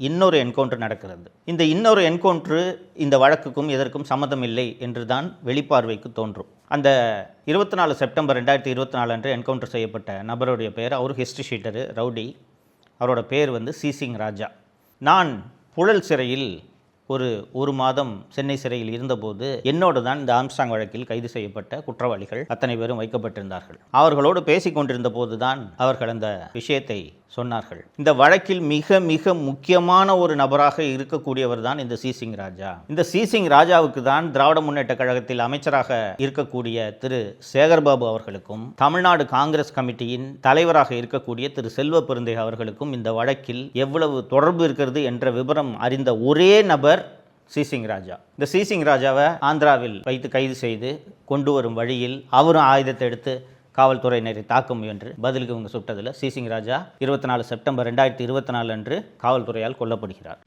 இன்னொரு என்கவுண்டர் நடக்கிறது. இந்த இன்னொரு என்கவுண்டர் இந்த வழக்குக்கும் இதற்கும் சம்மதம் இல்லை என்று தான் வெளிப்பார்வைக்கு தோன்றும். அந்த 24 செப்டம்பர் 2024 அன்று என்கவுண்டர் செய்யப்பட்ட நபருடைய பெயர், அவர் ஹிஸ்ட்ரி ஷீட்டரு, ரவுடி. அவரோட பேர் சிசிங் ராஜா. நான் புழல் சிறையில் ஒரு மாதம் சென்னை சிறையில் இருந்தபோது என்னோடு தான் இந்த ஆம்ஸ்ட்ராங் வழக்கில் கைது செய்யப்பட்ட குற்றவாளிகள் அத்தனை பேரும் வைக்கப்பட்டிருந்தார்கள். அவர்களோடு பேசிக் கொண்டிருந்த போது தான் அவர்கள் அந்த விஷயத்தை சொன்னார்கள். இந்த வழக்கில் மிக மிக முக்கியமான ஒரு நபராக இருக்கக்கூடியவர் தான் இந்த சிசிங் ராஜா. இந்த சிசிங் ராஜாவுக்கு தான் திராவிட முன்னேற்ற கழகத்தில் அமைச்சராக இருக்கக்கூடிய திரு சேகர்பாபு அவர்களுக்கும் தமிழ்நாடு காங்கிரஸ் கமிட்டியின் தலைவராக இருக்கக்கூடிய திரு செல்வ பெருந்தகை அவர்களுக்கும் இந்த வழக்கில் எவ்வளவு தொடர்பு இருக்கிறது என்ற விவரம் அறிந்த ஒரே நபர் சிசிங் ராஜா. இந்த சிசிங் ராஜாவை ஆந்திராவில் வைத்து கைது செய்து கொண்டு வரும் வழியில் அவரும் ஆயுதத்தை எடுத்து காவல்துறையினரை தாக்க முயன்று பதிலுக்கு இவங்க சுட்டதில் சிசிங் ராஜா 24 செப்டம்பர் 2024 அன்று காவல்துறையால் கொல்லப்படுகிறார்.